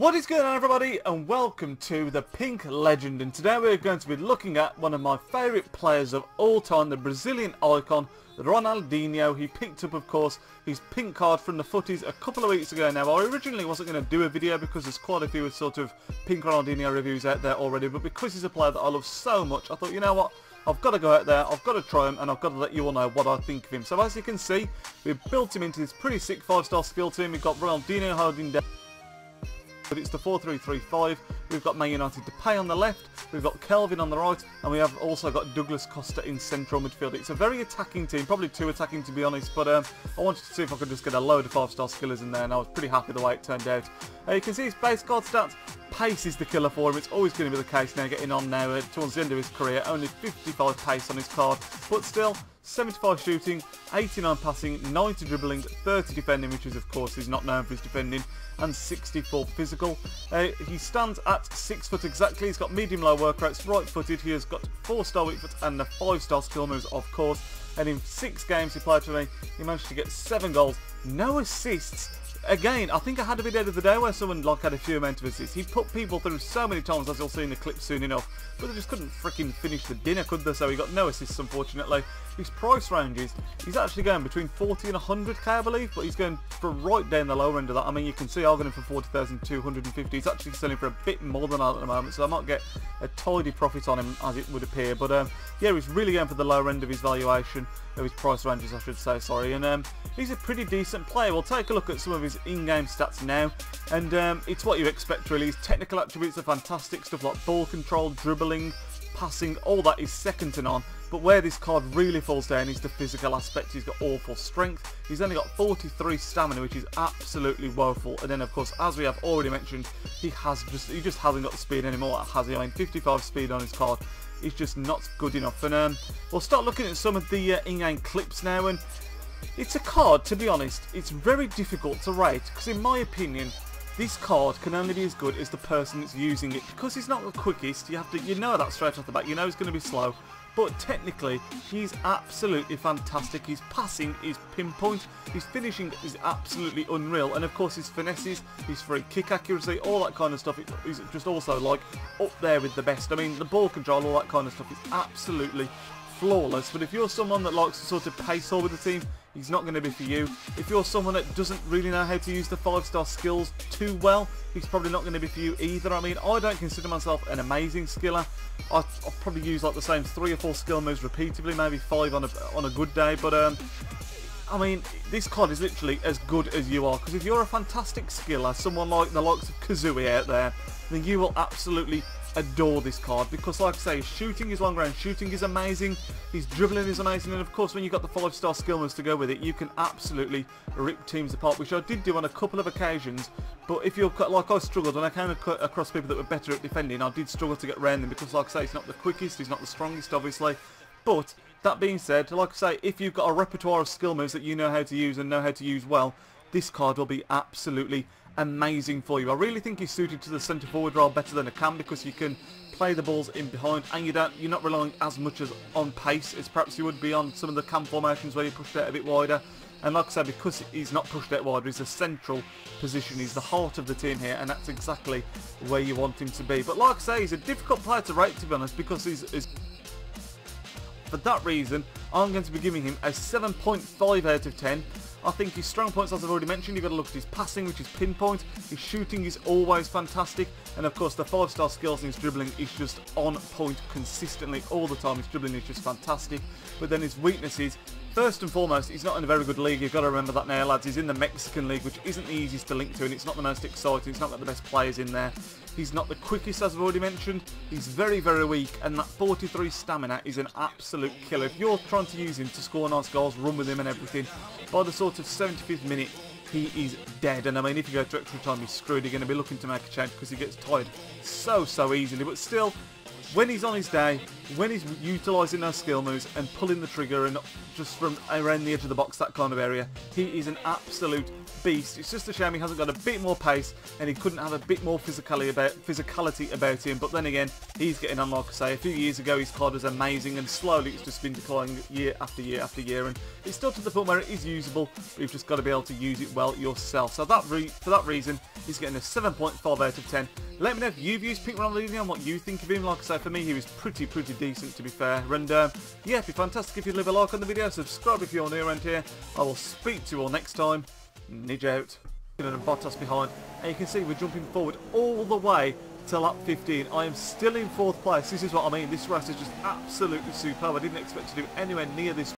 What is going on, everybody, and welcome to the Pink Legend. And today we're going to be looking at one of my favourite players of all time, the Brazilian icon, Ronaldinho. He picked up, of course, his pink card from the footies a couple of weeks ago now. I originally wasn't going to do a video because there's quite a few sort of pink Ronaldinho reviews out there already, but because he's a player that I love so much, I thought, you know what, I've got to go out there, I've got to try him, and I've got to let you all know what I think of him. So as you can see, we've built him into this pretty sick 5-star skill team. We've got Ronaldinho holding down, but it's the 4-3-3-5. We've got Man United Depay on the left, we've got Kelvin on the right, and we have also got Douglas Costa in central midfield. It's a very attacking team, probably too attacking to be honest, but I wanted to see if I could just get a load of 5-star skillers in there, and I was pretty happy the way it turned out. You can see his base card stats. Pace is the killer for him. It's always going to be the case now, getting on now towards the end of his career. Only 55 pace on his card, but still 75 shooting, 89 passing, 90 dribbling, 30 defending, which is of course he's not known for his defending, and 64 physical. He stands at 6 foot exactly. He's got medium-low work rates, right-footed. He has got 4-star weak foot and a 5-star skill moves, of course. And in 6 games he played for me, he managed to get 7 goals, no assists. Again, I think I had a video the other day where someone had a few amount of assists. He put people through so many times, as you'll see in the clip soon enough, but they just couldn't freaking finish the dinner, could they? So he got no assists, unfortunately. His price ranges, he's actually going between 40 and 100k, I believe, but he's going for right down the lower end of that. I mean, you can see I'll get him for 40,250. He's actually selling for a bit more than that at the moment, so I might get a tidy profit on him, as it would appear. But yeah, he's really going for the lower end of his valuation, of his price ranges, I should say, sorry. And he's a pretty decent player. We'll take a look at some of his in-game stats now, and it's what you expect really. His technical attributes are fantastic, stuff like ball control, dribbling, passing, all that is second to none. But where this card really falls down is the physical aspect. He's got awful strength. He's only got 43 stamina, which is absolutely woeful. And then, of course, as we have already mentioned, he just hasn't got the speed anymore, has he? I mean, 55 speed on his card is just not good enough. And we'll start looking at some of the in-game clips now. And it's a card, to be honest, it's very difficult to rate, because in my opinion, this card can only be as good as the person that's using it. Because he's not the quickest, you know that straight off the bat, you know he's going to be slow. But technically, he's absolutely fantastic. His passing is pinpoint, his finishing is absolutely unreal, and of course his finesses, his free kick accuracy, all that kind of stuff is just also like up there with the best. I mean, the ball control, all that kind of stuff is absolutely flawless. But if you're someone that likes to sort of pace all with the team, he's not going to be for you. If you're someone that doesn't really know how to use the 5-star skills too well, he's probably not going to be for you either. I mean, I don't consider myself an amazing skiller. I'll probably use like the same 3 or 4 skill moves repeatedly, maybe 5 on a good day. But I mean, this card is literally as good as you are, because if you're a fantastic skiller, someone like the likes of Kazooie out there, then you will absolutely adore this card, because like I say, his shooting, his long range shooting is amazing, his dribbling is amazing, and of course when you've got the 5-star skill moves to go with it, you can absolutely rip teams apart, which I did do on a couple of occasions. But if you're like I struggled when I came across people that were better at defending, I did struggle to get around them, because like I say, he's not the quickest, he's not the strongest obviously. But that being said, like I say, if you've got a repertoire of skill moves that you know how to use and know how to use well, this card will be absolutely amazing for you. I really think he's suited to the centre forward role better than a cam, because you can play the balls in behind, and you're not relying as much as on pace as perhaps you would be on some of the cam formations where you pushed out a bit wider. And like I said, because he's not pushed out wider, he's a central position, he's the heart of the team here, and that's exactly where you want him to be. But like I say, he's a difficult player to rate, to be honest, because he's for that reason, I'm going to be giving him a 7.5 out of 10. I think his strong points, as I've already mentioned, you've got to look at his passing, which is pinpoint. His shooting is always fantastic. And of course, the 5-star skills in his dribbling is just on point consistently all the time. His dribbling is just fantastic. But then his weaknesses, first and foremost, he's not in a very good league. You've got to remember that now, lads. He's in the Mexican league, which isn't the easiest to link to, and it's not the most exciting. It's not got the best players in there. He's not the quickest, as I've already mentioned. He's very, very weak, and that 43 stamina is an absolute killer. If you're trying to use him to score nice goals, run with him and everything, by the sort of 75th minute, he is dead. And I mean, if you go to extra time, he's screwed. You're going to be looking to make a change, because he gets tired so easily. But still, when he's on his day, when he's utilising those skill moves and pulling the trigger and just from around the edge of the box, that kind of area, he is an absolute beast. It's just a shame he hasn't got a bit more pace, and he couldn't have a bit more physicality about him. But then again, he's getting on, like I say. A few years ago, his card was amazing, and slowly it's just been declining year after year after year, and it's still to the point where it is usable, but you've just got to be able to use it well yourself. So for that reason, He's getting a 7.5 out of 10. Let me know if you've used Pink Ronaldinho and what you think of him. Like I say, for me, he was pretty decent, to be fair. And yeah, it'd be fantastic if you'd leave a like on the video, subscribe if you're new around here. I will speak to you all next time. Nidge out. And Bottas behind. And you can see we're jumping forward all the way to lap 15. I am still in 4th place. This is what I mean. This race is just absolutely superb. I didn't expect to do anywhere near this